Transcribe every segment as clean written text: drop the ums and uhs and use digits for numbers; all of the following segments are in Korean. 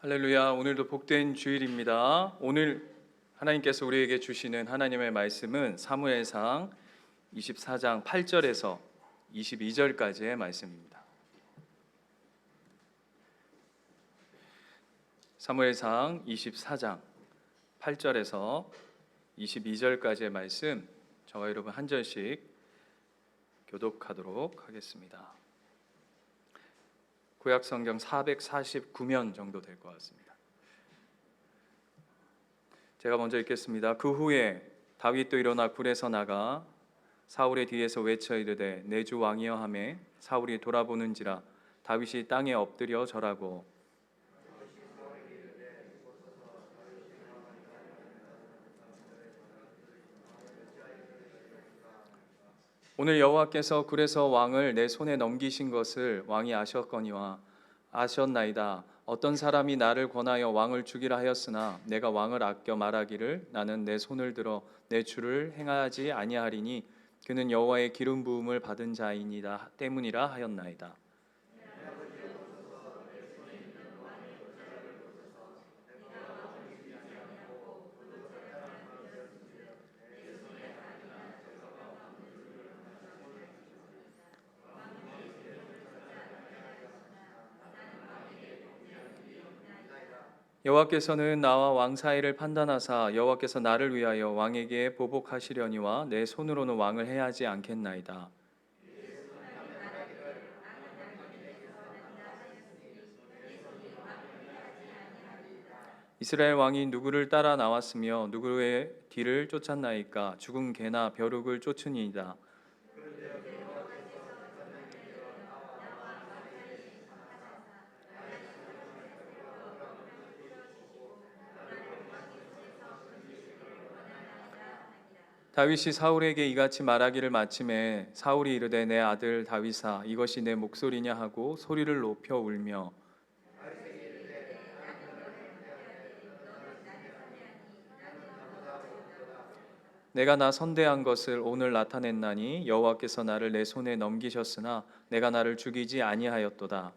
할렐루야. 오늘도 복된 주일입니다. 오늘 하나님께서 우리에게 주시는 하나님의 말씀은 사무엘상 24장 8절에서 22절까지의 말씀입니다. 사무엘상 24장 8절에서 22절까지의 말씀, 저와 여러분 한 절씩 교독하도록 하겠습니다. 구약 성경 449면 정도 될 것 같습니다. 제가 먼저 읽겠습니다. 그 후에 다윗도 일어나 굴에서 나가 사울의 뒤에서 외쳐 이르되 내 주 왕이여 하매 사울이 돌아보는지라 다윗이 땅에 엎드려 절하고 오늘 여호와께서 굴에서 왕을 내 손에 넘기신 것을 왕이 아셨거니와 아셨나이다. 어떤 사람이 나를 권하여 왕을 죽이라 하였으나 내가 왕을 아껴 말하기를 나는 내 손을 들어 내 주를 행하지 아니하리니 그는 여호와의 기름 부음을 받은 자이니다 때문이라 하였나이다. 여호와께서는 나와 왕 사이를 판단하사 여호와께서 나를 위하여 왕에게 보복하시려니와 내 손으로는 왕을 해하지 않겠나이다. 이스라엘 왕이 누구를 따라 나왔으며 누구의 뒤를 쫓았나이까? 죽은 개나 벼룩을 쫓으니이다. 다윗이 사울에게 이같이 말하기를 마침에 사울이 이르되 내 아들 다윗아 이것이 내 목소리냐 하고 소리를 높여 울며 내가 나 선대한 것을 오늘 나타냈나니 여호와께서 나를 내 손에 넘기셨으나 내가 나를 죽이지 아니하였도다.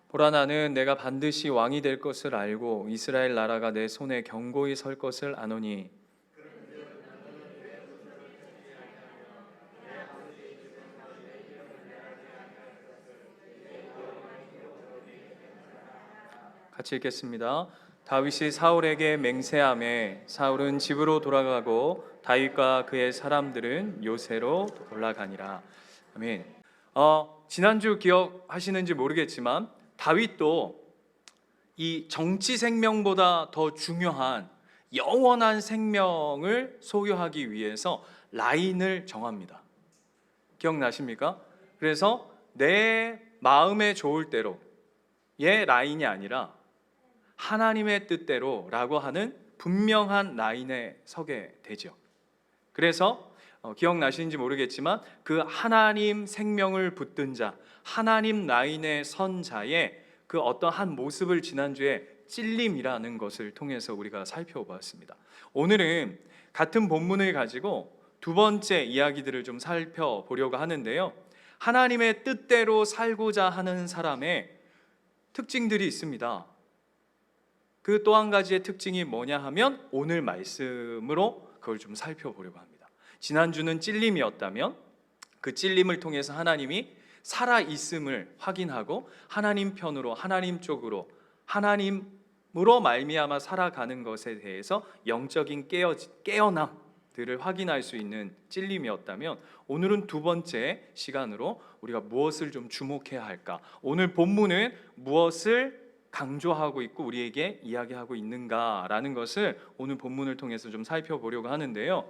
보라 나는 내가 반드시 왕이 될 것을 알고 이스라엘 나라가 내 손에 견고히 설 것을 아노니 같이 읽겠습니다. 다윗이 사울에게 맹세하매 사울은 집으로 돌아가고 다윗과 그의 사람들은 요새로 올라가니라. 아멘. 지난주 기억하시는지 모르겠지만 다윗도 이 정치 생명보다 더 중요한 영원한 생명을 소유하기 위해서 라인을 정합니다. 기억나십니까? 그래서 내 마음에 좋을 대로 의 라인이 아니라 하나님의 뜻대로라고 하는 분명한 라인에 서게 되죠. 그래서 기억나시는지 모르겠지만 그 하나님 생명을 붙든 자, 하나님 라인에 선 자의 그 어떤 한 모습을 지난주에 찔림이라는 것을 통해서 우리가 살펴보았습니다. 오늘은 같은 본문을 가지고 두 번째 이야기들을 좀 살펴보려고 하는데요. 하나님의 뜻대로 살고자 하는 사람의 특징들이 있습니다. 그 또 한 가지의 특징이 뭐냐 하면 오늘 말씀으로 그걸 좀 살펴보려고 합니다. 지난주는 찔림이었다면 그 찔림을 통해서 하나님이 살아있음을 확인하고 하나님 편으로 하나님 쪽으로 하나님으로 말미암아 살아가는 것에 대해서 영적인 깨어남들을 확인할 수 있는 찔림이었다면 오늘은 두 번째 시간으로 우리가 무엇을 좀 주목해야 할까? 오늘 본문은 무엇을 강조하고 있고 우리에게 이야기하고 있는가라는 것을 오늘 본문을 통해서 좀 살펴보려고 하는데요.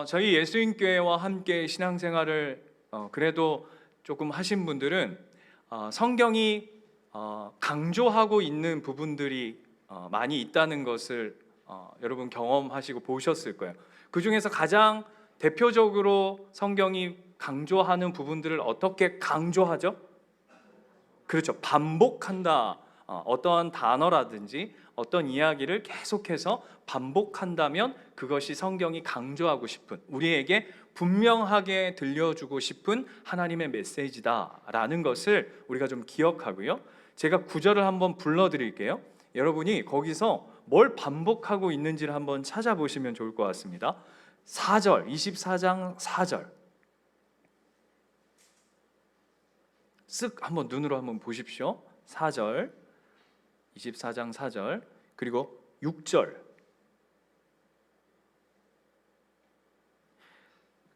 저희 예수인교회와 함께 신앙생활을 그래도 조금 하신 분들은 성경이 강조하고 있는 부분들이 많이 있다는 것을 여러분 경험하시고 보셨을 거예요. 그 중에서 가장 대표적으로 성경이 강조하는 부분들을 어떻게 강조하죠? 그렇죠. 반복한다. 어떠한 단어라든지 어떤 이야기를 계속해서 반복한다면 그것이 성경이 강조하고 싶은, 우리에게 분명하게 들려주고 싶은 하나님의 메시지다라는 것을 우리가 좀 기억하고요. 제가 구절을 한번 불러드릴게요. 여러분이 거기서 뭘 반복하고 있는지를 한번 찾아보시면 좋을 것 같습니다. 4절, 24장 4절. 쓱 한번 눈으로 한번 보십시오. 4절, 24장 4절, 그리고 6절.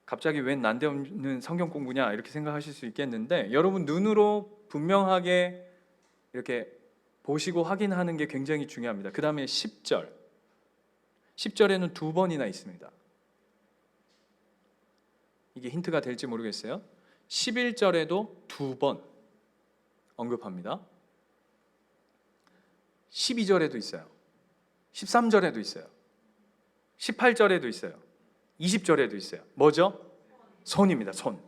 갑자기 웬 난데없는 성경 공부냐 이렇게 생각하실 수 있겠는데, 여러분 눈으로 분명하게 이렇게 보시고 확인하는 게 굉장히 중요합니다. 그 다음에 10절, 10절에는 두 번이나 있습니다. 이게 힌트가 될지 모르겠어요. 11절에도 두 번 언급합니다. 12절에도 있어요. 13절에도 있어요. 18절에도 있어요. 20절에도 있어요. 뭐죠? 손입니다. 손.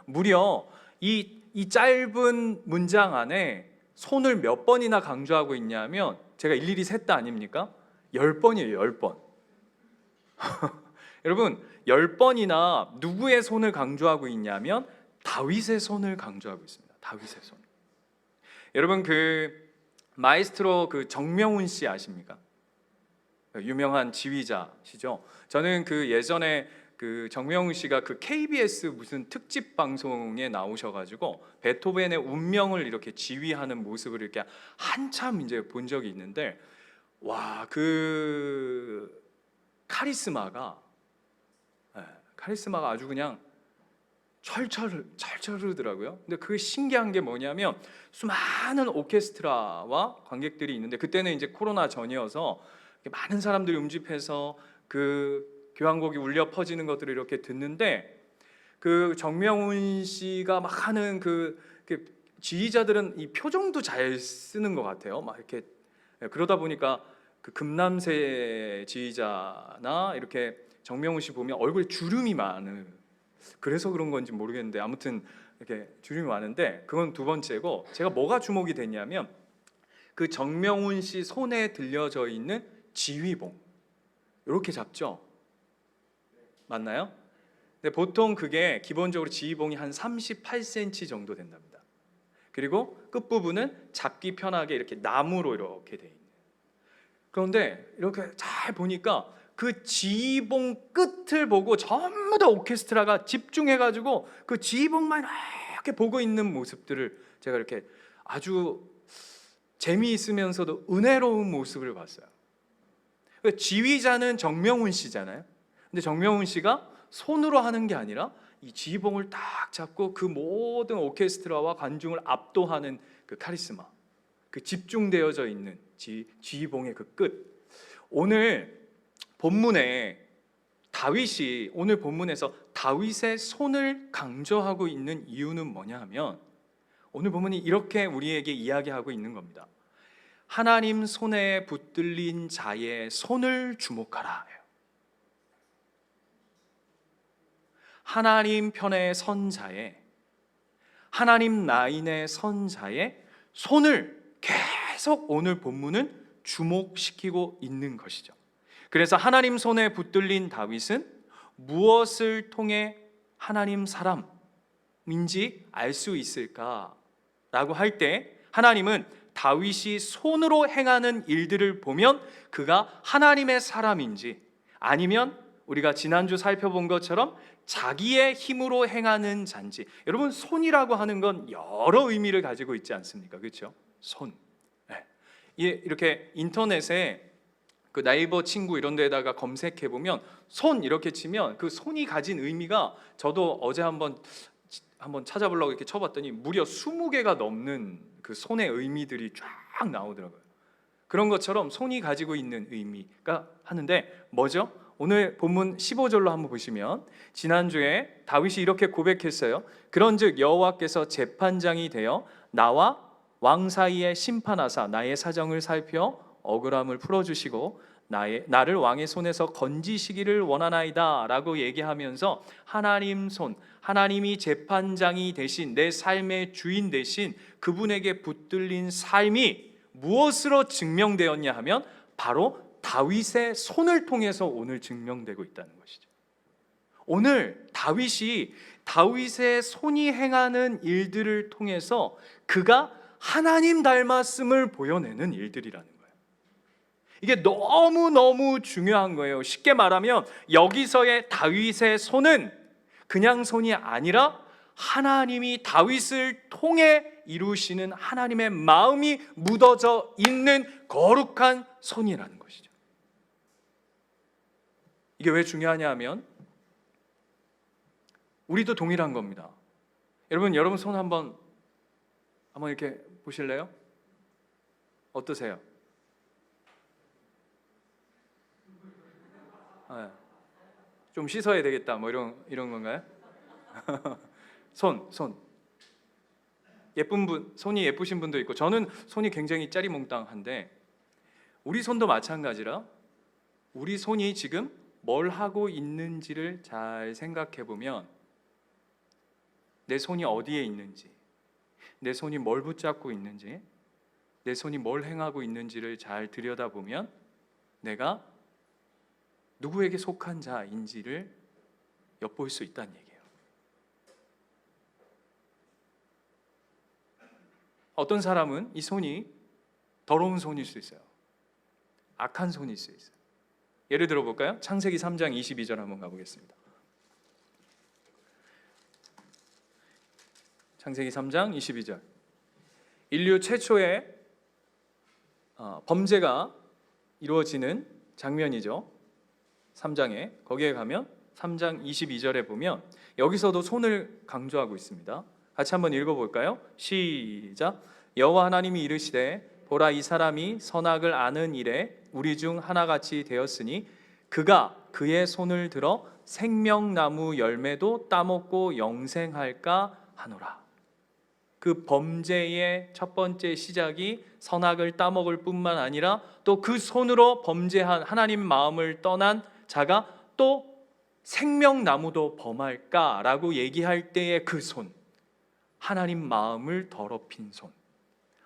무려 이 짧은 문장 안에 손을 몇 번이나 강조하고 있냐면, 제가 일일이 셌다 아닙니까? 10번이에요. 10번. 여러분, 10번이나 누구의 손을 강조하고 있냐면 다윗의 손을 강조하고 있습니다. 다윗의 손. 여러분, 그 마에스트로 그 정명훈 씨 아십니까? 유명한 지휘자시죠. 저는 그 예전에 그 정명훈 씨가 그 KBS 무슨 특집 방송에 나오셔가지고 베토벤의 운명을 이렇게 지휘하는 모습을 이렇게 한참 이제 본 적이 있는데, 와, 그 카리스마가 아주 그냥 철철 흐르더라고요. 근데 그 신기한 게 뭐냐면, 수많은 오케스트라와 관객들이 있는데, 그때는 이제 코로나 전이어서 많은 사람들이 음집해서 그 교향곡이 울려 퍼지는 것들을 이렇게 듣는데, 그 정명훈 씨가 막 하는 그 지휘자들은 이 표정도 잘 쓰는 것 같아요. 막 이렇게 그러다 보니까 그 금남세 지휘자나 이렇게 정명훈 씨 보면 얼굴에 주름이 많은, 그래서 그런 건지 모르겠는데 아무튼 이렇게 주름이 많은데, 그건 두 번째고, 제가 뭐가 주목이 됐냐면 그 정명훈 씨 손에 들려져 있는 지휘봉, 이렇게 잡죠? 맞나요? 근데 보통 그게 기본적으로 지휘봉이 한 38cm 정도 된답니다. 그리고 끝부분은 잡기 편하게 이렇게 나무로 이렇게 돼 있는. 그런데 이렇게 잘 보니까 그 지휘봉 끝을 보고 전부 다 오케스트라가 집중해가지고 그 지휘봉만 이렇게 보고 있는 모습들을 제가 이렇게 아주 재미있으면서도 은혜로운 모습을 봤어요. 지휘자는 정명훈 씨잖아요. 근데 정명훈 씨가 손으로 하는 게 아니라 이 지휘봉을 딱 잡고 그 모든 오케스트라와 관중을 압도하는 그 카리스마, 그 집중되어져 있는 지휘봉의 그 끝. 오늘 본문에 오늘 본문에서 다윗의 손을 강조하고 있는 이유는 뭐냐 하면, 오늘 본문이 이렇게 우리에게 이야기하고 있는 겁니다. 하나님 손에 붙들린 자의 손을 주목하라. 하나님 편에 선 자의, 하나님 라인에 선 자의 손을 계속 오늘 본문은 주목시키고 있는 것이죠. 그래서 하나님 손에 붙들린 다윗은 무엇을 통해 하나님 사람인지 알 수 있을까라고 할 때, 하나님은 다윗이 손으로 행하는 일들을 보면 그가 하나님의 사람인지, 아니면 우리가 지난주 살펴본 것처럼 자기의 힘으로 행하는 자인지. 여러분, 손이라고 하는 건 여러 의미를 가지고 있지 않습니까? 그렇죠? 손. 이렇게 인터넷에 그 나이버 친구 이런 데다가 검색해 보면 손 이렇게 치면 그 손이 가진 의미가, 저도 어제 한번 찾아보려고 이렇게 쳐봤더니 무려 20개가 넘는 그 손의 의미들이 쫙 나오더라고요. 그런 것처럼 손이 가지고 있는 의미가 하는데 뭐죠? 오늘 본문 15절로 한번 보시면, 지난주에 다윗이 이렇게 고백했어요. 그런즉 여호와께서 재판장이 되어 나와 왕 사이에 심판하사 나의 사정을 살펴 억울함을 풀어주시고 나를 왕의 손에서 건지시기를 원하나이다 라고 얘기하면서, 하나님 손, 하나님이 재판장이 되신, 내 삶의 주인 되신 그분에게 붙들린 삶이 무엇으로 증명되었냐 하면 바로 다윗의 손을 통해서 오늘 증명되고 있다는 것이죠. 오늘 다윗의 손이 행하는 일들을 통해서 그가 하나님 닮았음을 보여내는 일들이라는 거예요. 이게 너무너무 중요한 거예요. 쉽게 말하면 여기서의 다윗의 손은 그냥 손이 아니라 하나님이 다윗을 통해 이루시는 하나님의 마음이 묻어져 있는 거룩한 손이라는 것이죠. 이게 왜 중요하냐 하면 우리도 동일한 겁니다. 여러분 손 한번 이렇게 보실래요? 어떠세요? 네. 좀 씻어야 되겠다 뭐 이런 건가요? 손 예쁜 분, 손이 예쁘신 분도 있고 저는 손이 굉장히 짜리몽땅한데 우리 손도 마찬가지라 우리 손이 지금 뭘 하고 있는지를 잘 생각해 보면 내 손이 어디에 있는지, 내 손이 뭘 붙잡고 있는지, 내 손이 뭘 행하고 있는지를 잘 들여다보면 내가 누구에게 속한 자인지를 엿볼 수 있다는 얘기예요. 어떤 사람은 이 손이 더러운 손일 수 있어요. 악한 손일 수 있어요. 예를 들어 볼까요? 창세기 3장 22절 한번 가보겠습니다. 창세기 3장 22절. 인류 최초의 범죄가 이루어지는 장면이죠. 3장에 거기에 가면 3장 22절에 보면 여기서도 손을 강조하고 있습니다. 같이 한번 읽어볼까요? 시작. 여호와 하나님이 이르시되 보라 이 사람이 선악을 아는 일에 우리 중 하나같이 되었으니 그가 그의 손을 들어 생명나무 열매도 따먹고 영생할까 하노라. 그 범죄의 첫 번째 시작이 선악을 따먹을 뿐만 아니라 또 그 손으로 범죄한 하나님 마음을 떠난 자가 또 생명나무도 범할까라고 얘기할 때의 그 손, 하나님 마음을 더럽힌 손,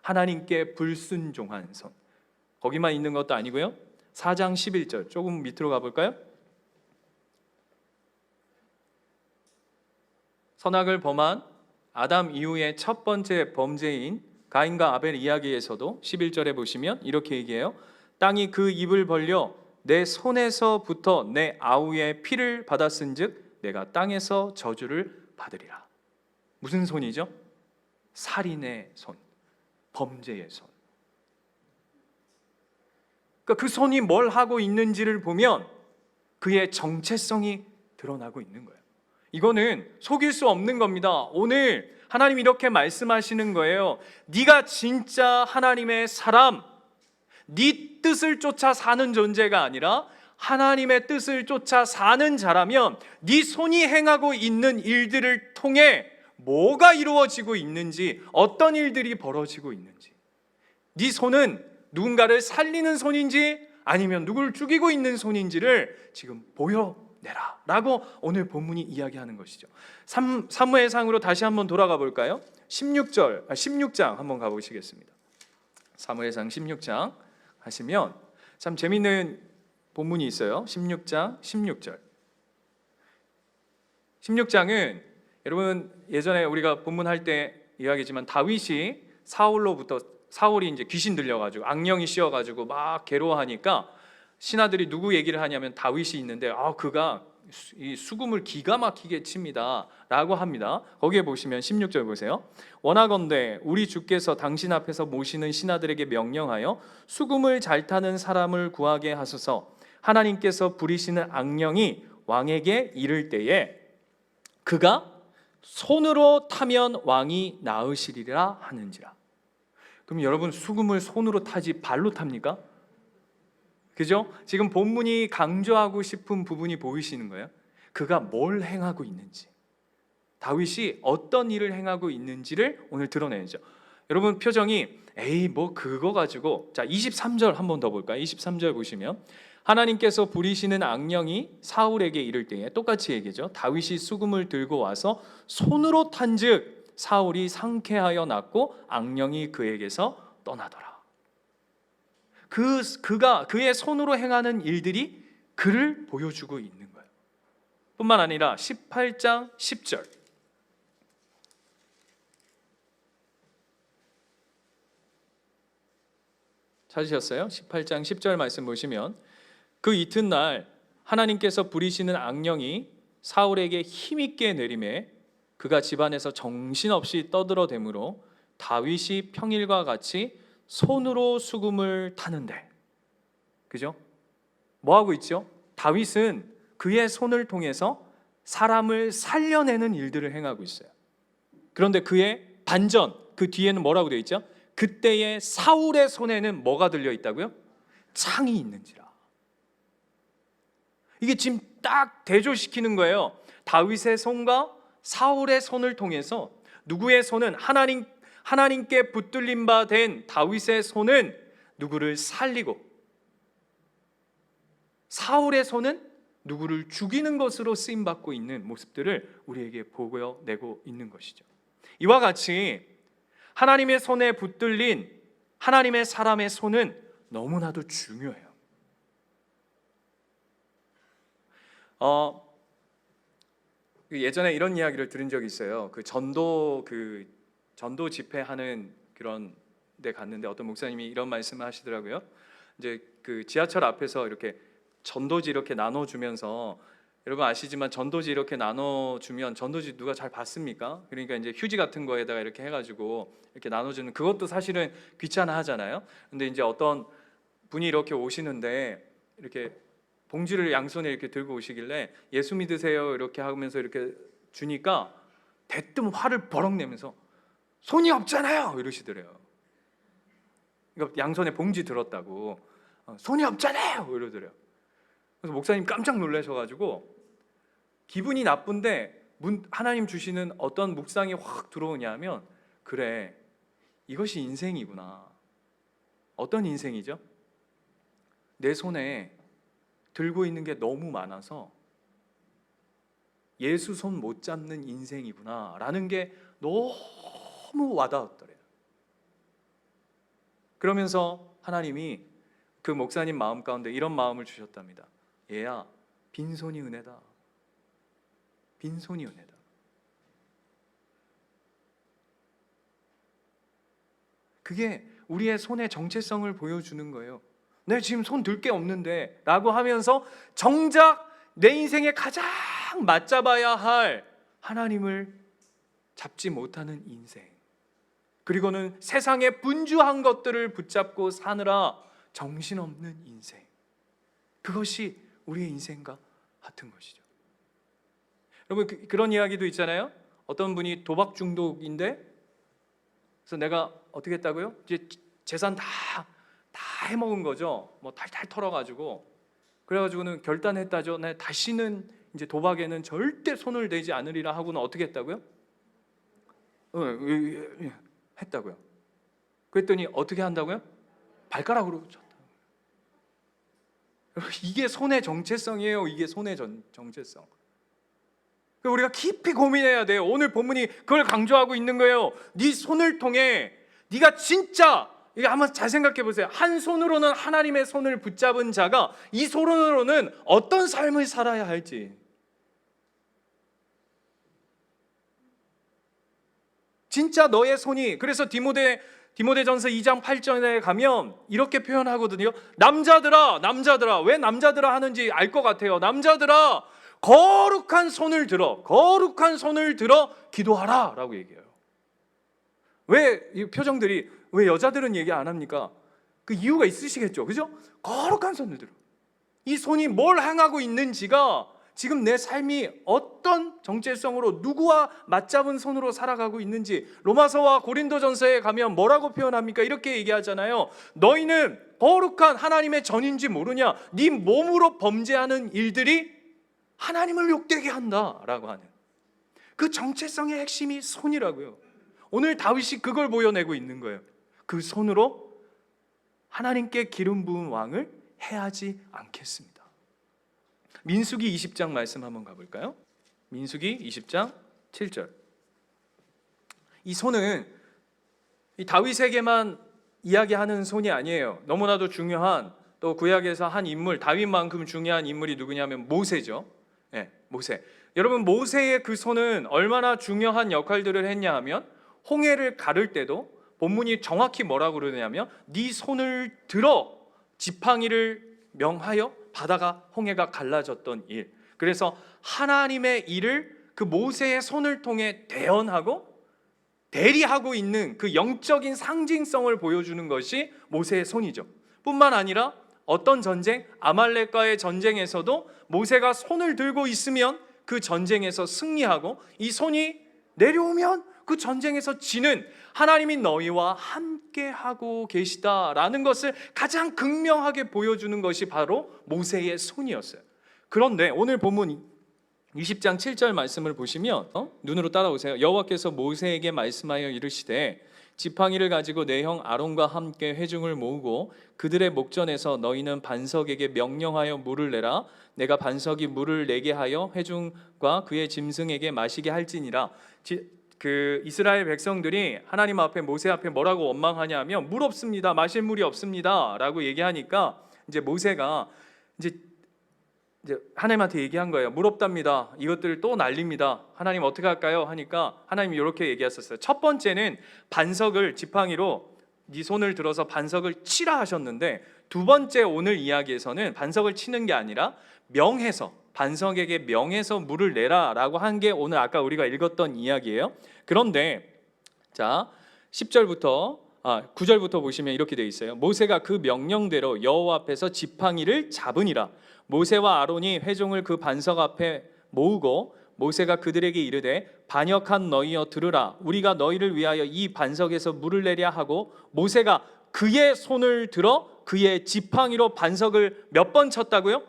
하나님께 불순종한 손, 거기만 있는 것도 아니고요. 4장 11절 조금 밑으로 가볼까요? 선악을 범한 아담 이후의 첫 번째 범죄인 가인과 아벨 이야기에서도 11절에 보시면 이렇게 얘기해요. 땅이 그 입을 벌려 내 손에서부터 내 아우의 피를 받았은즉 내가 땅에서 저주를 받으리라. 무슨 손이죠? 살인의 손, 범죄의 손. 그러니까 그 손이 뭘 하고 있는지를 보면 그의 정체성이 드러나고 있는 거예요. 이거는 속일 수 없는 겁니다. 오늘 하나님이 이렇게 말씀하시는 거예요. 네가 진짜 하나님의 사람, 네 뜻을 쫓아 사는 존재가 아니라 하나님의 뜻을 쫓아 사는 자라면 네 손이 행하고 있는 일들을 통해 뭐가 이루어지고 있는지, 어떤 일들이 벌어지고 있는지, 네 손은 누군가를 살리는 손인지 아니면 누구를 죽이고 있는 손인지를 지금 보여내라 라고 오늘 본문이 이야기하는 것이죠. 사무엘상으로 다시 한번 돌아가 볼까요? 16장 한번 가보시겠습니다. 사무엘상 16장 하시면 참 재밌는 본문이 있어요. 16장 16절. 16장은 여러분 예전에 우리가 본문할 때 이야기지만 다윗이 사울이 이제 귀신 들려가지고 악령이 씌어가지고 막 괴로워하니까 신하들이 누구 얘기를 하냐면 다윗이 있는데 그가 이 수금을 기가 막히게 칩니다 라고 합니다. 거기에 보시면 16절 보세요. 원하건대 우리 주께서 당신 앞에서 모시는 신하들에게 명령하여 수금을 잘 타는 사람을 구하게 하소서. 하나님께서 부리시는 악령이 왕에게 이를 때에 그가 손으로 타면 왕이 나으시리라 하는지라. 그럼 여러분 수금을 손으로 타지 발로 탑니까? 그죠? 지금 본문이 강조하고 싶은 부분이 보이시는 거예요. 그가 뭘 행하고 있는지, 다윗이 어떤 일을 행하고 있는지를 오늘 드러내죠. 여러분 표정이 에이 뭐 그거 가지고. 자 23절 한번 더 볼까요? 23절 보시면 하나님께서 부리시는 악령이 사울에게 이를 때에 똑같이 얘기죠. 다윗이 수금을 들고 와서 손으로 탄즉 사울이 상쾌하여 났고 악령이 그에게서 떠나더라. 그의 손으로 행하는 일들이 그를 보여주고 있는 거예요. 뿐만 아니라 18장 10절 찾으셨어요? 18장 10절 말씀 보시면 그 이튿날 하나님께서 부리시는 악령이 사울에게 힘있게 내림에 그가 집안에서 정신없이 떠들어대므로 다윗이 평일과 같이 손으로 수금을 타는데, 그죠? 뭐 하고 있죠? 다윗은 그의 손을 통해서 사람을 살려내는 일들을 행하고 있어요. 그런데 그의 반전, 그 뒤에는 뭐라고 되어 있죠? 그때의 사울의 손에는 뭐가 들려 있다고요? 창이 있는지라. 이게 지금 딱 대조시키는 거예요. 다윗의 손과 사울의 손을 통해서 누구의 손은 하나님께 붙들림 바 된 다윗의 손은 누구를 살리고, 사울의 손은 누구를 죽이는 것으로 쓰임 받고 있는 모습들을 우리에게 보여내고 있는 것이죠. 이와 같이 하나님의 손에 붙들린 하나님의 사람의 손은 너무나도 중요해요. 예전에 이런 이야기를 들은 적이 있어요. 전도 집회하는 그런 데 갔는데 어떤 목사님이 이런 말씀을 하시더라고요. 이제 그 지하철 앞에서 이렇게 전도지 이렇게 나눠주면서, 여러분 아시지만 전도지 이렇게 나눠주면 전도지 누가 잘 받습니까? 그러니까 이제 휴지 같은 거에다가 이렇게 해가지고 이렇게 나눠주는, 그것도 사실은 귀찮아하잖아요. 근데 이제 어떤 분이 이렇게 오시는데 이렇게 봉지를 양손에 이렇게 들고 오시길래 예수 믿으세요 이렇게 하면서 이렇게 주니까 대뜸 화를 버럭 내면서 손이 없잖아요 이러시더래요. 그러니까 양손에 봉지 들었다고 손이 없잖아요 이러더래요. 그래서 목사님 깜짝 놀라셔가지고 기분이 나쁜데 하나님 주시는 어떤 묵상이 확 들어오냐면, 그래, 이것이 인생이구나. 어떤 인생이죠? 내 손에 들고 있는 게 너무 많아서 예수 손 못 잡는 인생이구나 라는 게 너무 와닿았더래요. 그러면서 하나님이 그 목사님 마음 가운데 이런 마음을 주셨답니다. 얘야, 빈손이 은혜다. 빈손이 은혜다. 그게 우리의 손의 정체성을 보여주는 거예요. 내 지금 손 들 게 없는데 라고 하면서 정작 내 인생에 가장 맞잡아야 할 하나님을 잡지 못하는 인생, 그리고는 세상의 분주한 것들을 붙잡고 사느라 정신없는 인생, 그것이 우리의 인생과 같은 것이죠. 여러분 그런 이야기도 있잖아요. 어떤 분이 도박 중독인데, 그래서 내가 어떻게 했다고요? 이제 재산 다 해먹은 거죠. 뭐 탈탈 털어가지고, 그래가지고는 결단했다죠. 내 다시는 이제 도박에는 절대 손을 대지 않으리라 하고는 어떻게 했다고요? 했다고요. 그랬더니 어떻게 한다고요? 발가락으로 쳤다. 이게 손의 정체성이에요. 이게 손의 정체성. 우리가 깊이 고민해야 돼요. 오늘 본문이 그걸 강조하고 있는 거예요. 네 손을 통해 네가 진짜, 이게 한번 잘 생각해 보세요. 한 손으로는 하나님의 손을 붙잡은 자가 이 손으로는 어떤 삶을 살아야 할지. 진짜 너의 손이, 그래서 디모데전서 2장 8절에 가면 이렇게 표현하거든요. 남자들아, 왜 남자들아 하는지 알 것 같아요. 남자들아, 거룩한 손을 들어 기도하라 라고 얘기해요. 왜 이 표정들이, 왜 여자들은 얘기 안 합니까? 그 이유가 있으시겠죠, 그죠? 거룩한 손을 들어. 이 손이 뭘 행하고 있는지가, 지금 내 삶이 어떤 정체성으로 누구와 맞잡은 손으로 살아가고 있는지, 로마서와 고린도전서에 가면 뭐라고 표현합니까? 이렇게 얘기하잖아요. 너희는 거룩한 하나님의 전인지 모르냐? 네 몸으로 범죄하는 일들이 하나님을 욕되게 한다라고 하는 그 정체성의 핵심이 손이라고요. 오늘 다윗이 그걸 보여내고 있는 거예요. 그 손으로 하나님께 기름 부은 왕을 해하지 않겠습니다. 민수기 20장 말씀 한번 가볼까요? 민수기 20장 7절. 이 손은 이 다윗에게만 이야기하는 손이 아니에요. 너무나도 중요한, 또 구약에서 한 인물, 다윗만큼 중요한 인물이 누구냐면 모세죠. 네, 모세. 여러분, 모세의 그 손은 얼마나 중요한 역할들을 했냐 하면, 홍해를 가를 때도 본문이 정확히 뭐라고 그러냐면, 네 손을 들어 지팡이를 명하여 바다가, 홍해가 갈라졌던 일. 그래서 하나님의 일을 그 모세의 손을 통해 대언하고 대리하고 있는 그 영적인 상징성을 보여주는 것이 모세의 손이죠. 뿐만 아니라 어떤 전쟁, 아말렉과의 전쟁에서도 모세가 손을 들고 있으면 그 전쟁에서 승리하고, 이 손이 내려오면 그 전쟁에서 지는 하나님이 너희와 함께하고 계시다라는 것을 가장 극명하게 보여주는 것이 바로 모세의 손이었어요. 그런데 오늘 본문 20장 7절 말씀을 보시면 눈으로 따라오세요. 여호와께서 모세에게 말씀하여 이르시되 지팡이를 가지고 내 형 아론과 함께 회중을 모으고 그들의 목전에서 너희는 반석에게 명령하여 물을 내라. 내가 반석이 물을 내게 하여 회중과 그의 짐승에게 마시게 할지니라. 그 이스라엘 백성들이 하나님 앞에, 모세 앞에 뭐라고 원망하냐 하면 물 없습니다, 마실 물이 없습니다 라고 얘기하니까, 이제 모세가 이제 하나님한테 얘기한 거예요. 물 없답니다. 이것들 또 난립니다. 하나님 어떻게 할까요? 하니까 하나님이 이렇게 얘기했었어요. 첫 번째는 반석을, 지팡이로 네 손을 들어서 반석을 치라 하셨는데, 두 번째 오늘 이야기에서는 반석을 치는 게 아니라 명해서, 반석에게 명해서 물을 내라 라고 한 게 오늘 아까 우리가 읽었던 이야기예요. 그런데 자 9절부터 보시면 이렇게 되어 있어요. 모세가 그 명령대로 여호와 앞에서 지팡이를 잡으니라. 모세와 아론이 회중을 그 반석 앞에 모으고 모세가 그들에게 이르되 반역한 너희여 들으라. 우리가 너희를 위하여 이 반석에서 물을 내랴 하고, 모세가 그의 손을 들어 그의 지팡이로 반석을 몇 번 쳤다고요?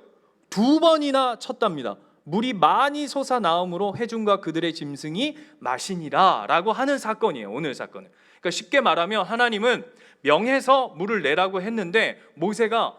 2번이나 쳤답니다. 물이 많이 솟아나오므로 회중과 그들의 짐승이 마시니라 라고 하는 사건이에요. 오늘 사건은. 그러니까 쉽게 말하면 하나님은 명해서 물을 내라고 했는데, 모세가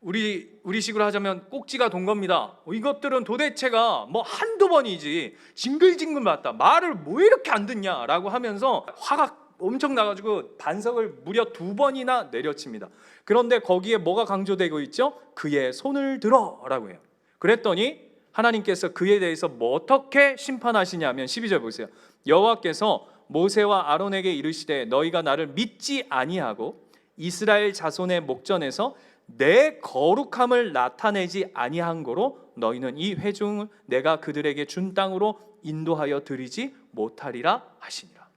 우리식으로 하자면 꼭지가 돈 겁니다. 이것들은 도대체가 뭐 한두 번이지 징글징글 맞다, 말을 뭐 이렇게 안 듣냐 라고 하면서 화가 엄청 나가지고 반석을 무려 2번이나 내려칩니다. 그런데 거기에 뭐가 강조되고 있죠? 그의 손을 들어 라고 해요. 그랬더니 하나님께서 그에 대해서 뭐 어떻게 심판하시냐면 12절 보세요. 여호와께서 모세와 아론에게 이르시되 너희가 나를 믿지 아니하고 이스라엘 자손의 목전에서 내 거룩함을 나타내지 아니한 거로 너희는 이 회중을 내가 그들에게 준 땅으로 인도하여 드리지 못하리라 하시니라.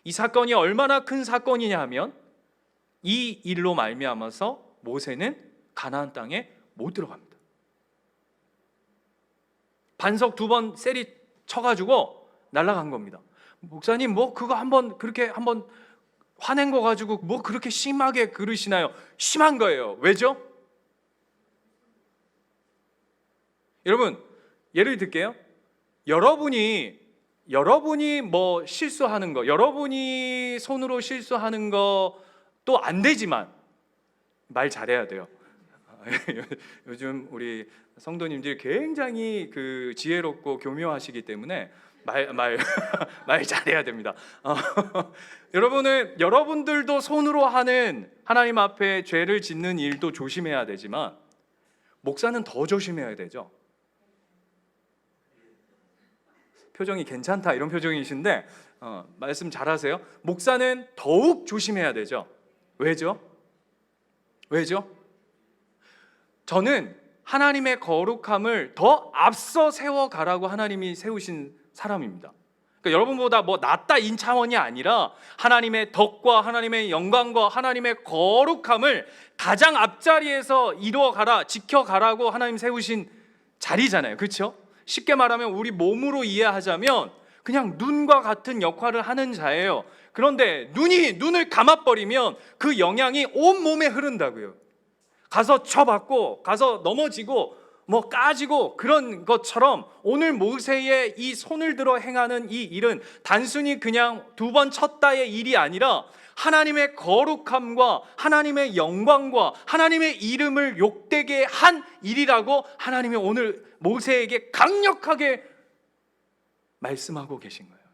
이 사건이 얼마나 큰 사건이냐 하면, 이 일로 말미암아서 모세는 가나안 땅에 못 들어갑니다. 반석 2번 세리 쳐가지고 날아간 겁니다. 목사님 뭐 그거 그렇게 한번 화낸 거 가지고 뭐 그렇게 심하게 그러시나요? 심한 거예요. 왜죠? 여러분, 예를 들게요. 여러분이 뭐 실수하는 거, 여러분이 손으로 실수하는 것도 안 되지만 말 잘해야 돼요. 요즘 우리 성도님들이 굉장히 그 지혜롭고 교묘하시기 때문에 말 잘해야 됩니다. 여러분들도 손으로 하는 하나님 앞에 죄를 짓는 일도 조심해야 되지만, 목사는 더 조심해야 되죠. 표정이 괜찮다 이런 표정이신데 말씀 잘하세요. 목사는 더욱 조심해야 되죠. 왜죠? 저는 하나님의 거룩함을 더 앞서 세워가라고 하나님이 세우신 사람입니다. 그러니까 여러분보다 뭐 낫다 인 차원이 아니라 하나님의 덕과 하나님의 영광과 하나님의 거룩함을 가장 앞자리에서 이루어가라, 지켜가라고 하나님 세우신 자리잖아요. 그렇죠? 쉽게 말하면 우리 몸으로 이해하자면 그냥 눈과 같은 역할을 하는 자예요. 그런데 눈을 감아버리면 그 영향이 온 몸에 흐른다고요. 가서 쳐받고 가서 넘어지고 뭐 까지고 그런 것처럼, 오늘 모세의 이 손을 들어 행하는 이 일은 단순히 그냥 2번 쳤다의 일이 아니라 하나님의 거룩함과 하나님의 영광과 하나님의 이름을 욕되게 한 일이라고 하나님이 오늘 모세에게 강력하게 말씀하고 계신 거예요.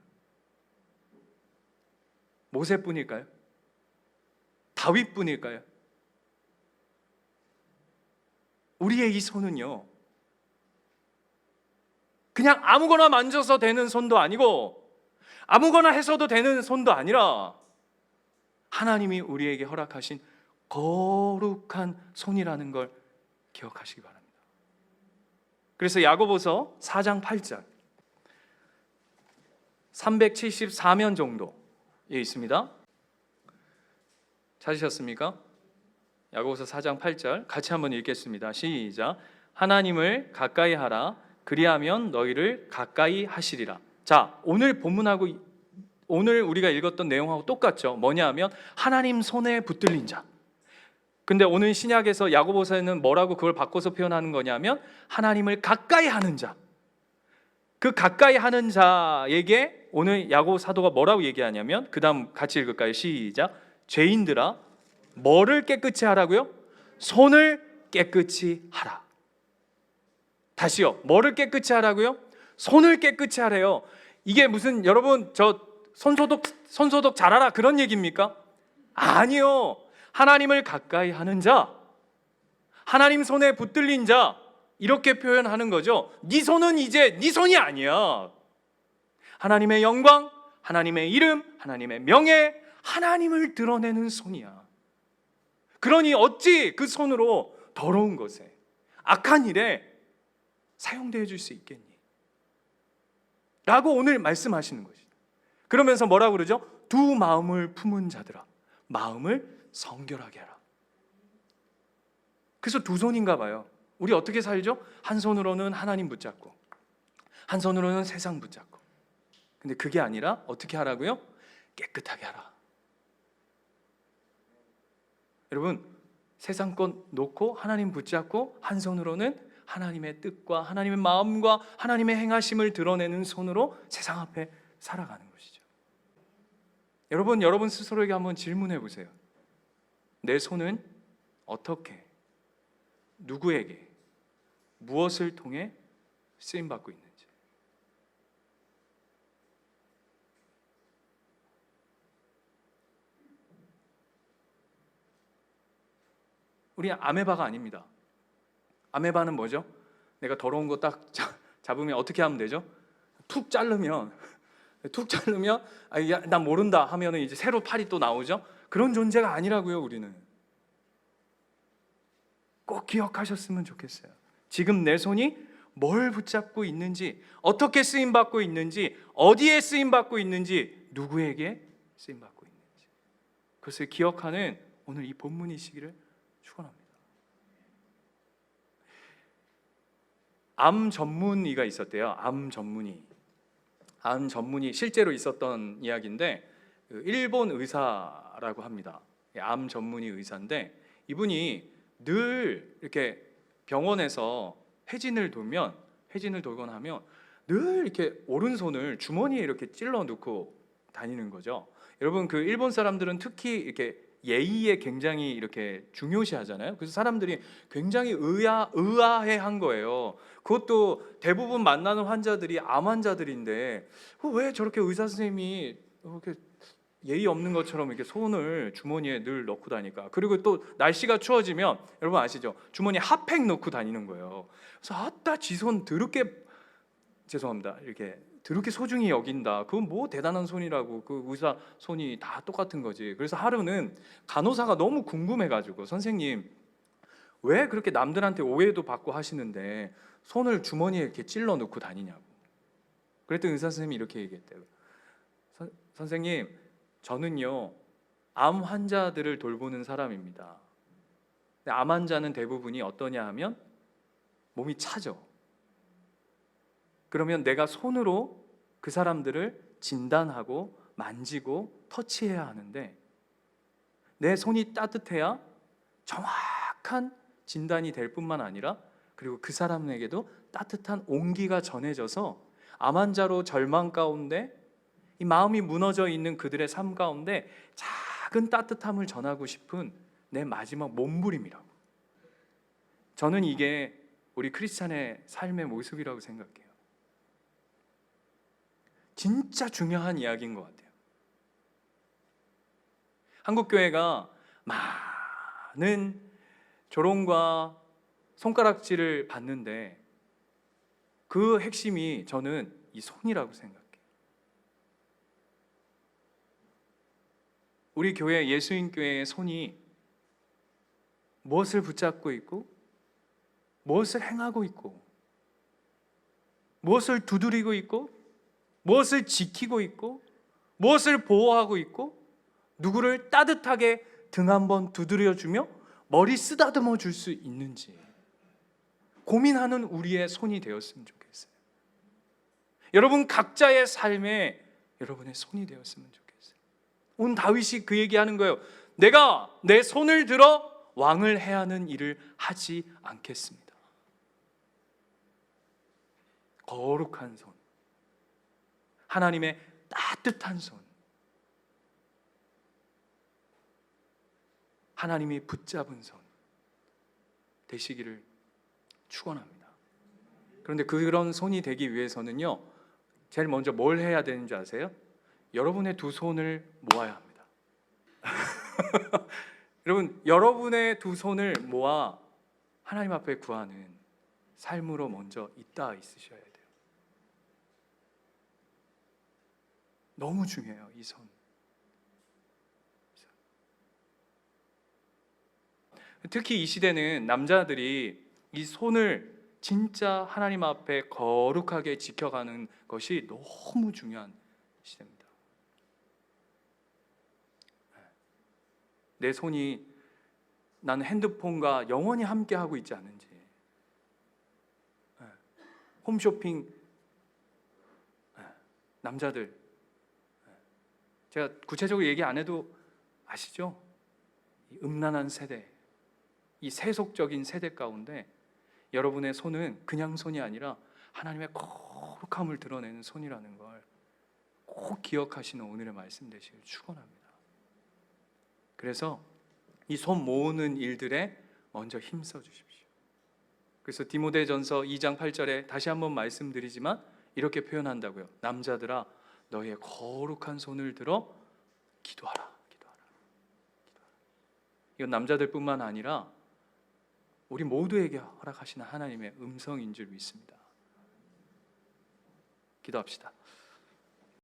모세뿐일까요? 다윗뿐일까요? 우리의 이 손은요, 그냥 아무거나 만져서 되는 손도 아니고 아무거나 해서도 되는 손도 아니라 하나님이 우리에게 허락하신 거룩한 손이라는 걸 기억하시기 바랍니다. 그래서 야고보서 4장 8절 374면 정도에 있습니다. 찾으셨습니까? 야고보서 4장 8절 같이 한번 읽겠습니다. 시작. 하나님을 가까이 하라. 그리하면 너희를 가까이 하시리라. 자, 오늘 본문하고 오늘 우리가 읽었던 내용하고 똑같죠. 뭐냐 하면 하나님 손에 붙들린 자. 근데 오늘 신약에서 야고보서에는 뭐라고 그걸 바꿔서 표현하는 거냐면 하나님을 가까이 하는 자. 그 가까이 하는 자에게 오늘 야고보 사도가 뭐라고 얘기하냐면, 그 다음 같이 읽을까요? 시작. 죄인들아 뭐를 깨끗이 하라고요? 손을 깨끗이 하라. 다시요. 뭐를 깨끗이 하라고요? 손을 깨끗이 하래요. 이게 무슨 여러분 저 손소독 잘하라 그런 얘기입니까? 아니요. 하나님을 가까이 하는 자, 하나님 손에 붙들린 자, 이렇게 표현하는 거죠. 네 손은 이제 네 손이 아니야. 하나님의 영광, 하나님의 이름, 하나님의 명예, 하나님을 드러내는 손이야. 그러니 어찌 그 손으로 더러운 것에, 악한 일에 사용되어 줄 수 있겠니? 라고 오늘 말씀하시는 것이죠. 그러면서 뭐라고 그러죠? 두 마음을 품은 자들아 마음을 성결하게 하라. 그래서 두 손인가 봐요. 우리 어떻게 살죠? 한 손으로는 하나님 붙잡고 한 손으로는 세상 붙잡고. 근데 그게 아니라 어떻게 하라고요? 깨끗하게 하라. 여러분, 세상 것 놓고 하나님 붙잡고 한 손으로는 하나님의 뜻과 하나님의 마음과 하나님의 행하심을 드러내는 손으로 세상 앞에 살아가는 것이죠. 여러분 스스로에게 한번 질문해 보세요. 내 손은 어떻게, 누구에게, 무엇을 통해 쓰임받고 있는지. 우리 아메바가 아닙니다. 아메바는 뭐죠? 내가 더러운 거 딱 잡으면 어떻게 하면 되죠? 툭 자르면 난 모른다 하면 이제 새로 팔이 또 나오죠? 그런 존재가 아니라고요. 우리는 꼭 기억하셨으면 좋겠어요. 지금 내 손이 뭘 붙잡고 있는지, 어떻게 쓰임받고 있는지, 어디에 쓰임받고 있는지, 누구에게 쓰임받고 있는지, 그것을 기억하는 오늘 이 본문이시기를 축원합니다. 암 전문의가 있었대요. 암 전문의 실제로 있었던 이야기인데, 일본 의사라고 합니다. 암 전문의 의사인데, 이분이 늘 이렇게 병원에서 회진을 돌거나 하면 늘 이렇게 오른손을 주머니에 이렇게 찔러 넣고 다니는 거죠. 여러분, 그 일본 사람들은 특히 이렇게 예의에 굉장히 이렇게 중요시하잖아요. 그래서 사람들이 굉장히 의아해한 거예요. 그것도 대부분 만나는 환자들이 암 환자들인데 왜 저렇게 의사 선생님이 이렇게 예의 없는 것처럼 이렇게 손을 주머니에 늘 넣고 다니까. 그리고 또 날씨가 추워지면 여러분 아시죠? 주머니에 핫팩 넣고 다니는 거예요. 그래서 아따 지 손 더럽게, 죄송합니다, 이렇게 더럽게 소중히 여긴다. 그건 뭐 대단한 손이라고. 그 의사 손이 다 똑같은 거지. 그래서 하루는 간호사가 너무 궁금해가지고, 선생님 왜 그렇게 남들한테 오해도 받고 하시는데 손을 주머니에 이렇게 찔러 넣고 다니냐고. 그랬더니 의사 선생님이 이렇게 얘기했대요. 선생님, 저는요 암 환자들을 돌보는 사람입니다. 근데 암 환자는 대부분이 어떠냐 하면 몸이 차죠. 그러면 내가 손으로 그 사람들을 진단하고 만지고 터치해야 하는데, 내 손이 따뜻해야 정확한 진단이 될 뿐만 아니라, 그리고 그 사람에게도 따뜻한 온기가 전해져서 암 환자로 절망 가운데 이 마음이 무너져 있는 그들의 삶 가운데 작은 따뜻함을 전하고 싶은 내 마지막 몸부림이라고. 저는 이게 우리 크리스찬의 삶의 모습이라고 생각해요. 진짜 중요한 이야기인 것 같아요. 한국교회가 많은 조롱과 손가락질을 받는데 그 핵심이 저는 이 손이라고 생각해요. 우리 교회 예수인교회의 손이 무엇을 붙잡고 있고 무엇을 행하고 있고 무엇을 두드리고 있고 무엇을 지키고 있고 무엇을 보호하고 있고 누구를 따뜻하게 등 한번 두드려주며 머리 쓰다듬어 줄 수 있는지 고민하는 우리의 손이 되었으면 좋겠어요. 여러분 각자의 삶에 여러분의 손이 되었으면 좋겠어요. 오늘 다윗이 그 얘기하는 거예요. 내가 내 손을 들어 왕을 해야 하는 일을 하지 않겠습니다. 거룩한 손, 하나님의 따뜻한 손, 하나님이 붙잡은 손 되시기를 축원합니다. 그런데 그런 손이 되기 위해서는요, 제일 먼저 뭘 해야 되는 줄 아세요? 여러분의 두 손을 모아야 합니다. 여러분, 여러분의 두 손을 모아 하나님 앞에 구하는 삶으로 먼저 있다 있으셔야 돼요. 너무 중요해요, 이 손. 특히 이 시대는 남자들이 이 손을 진짜 하나님 앞에 거룩하게 지켜가는 것이 너무 중요한 시대입니다. 내 손이 나는 핸드폰과 영원히 함께하고 있지 않은지, 홈쇼핑, 남자들, 제가 구체적으로 얘기 안 해도 아시죠? 이 음란한 세대, 이 세속적인 세대 가운데 여러분의 손은 그냥 손이 아니라 하나님의 거룩함을 드러내는 손이라는 걸 꼭 기억하시는 오늘의 말씀 되시길 축원합니다. 그래서 이 손 모으는 일들에 먼저 힘써 주십시오. 그래서 디모데전서 2장 8절에 다시 한번 말씀드리지만 이렇게 표현한다고요. 남자들아 너희의 거룩한 손을 들어 기도하라. 이건 남자들뿐만 아니라 우리 모두에게 허락하시는 하나님의 음성인 줄 믿습니다. 기도합시다.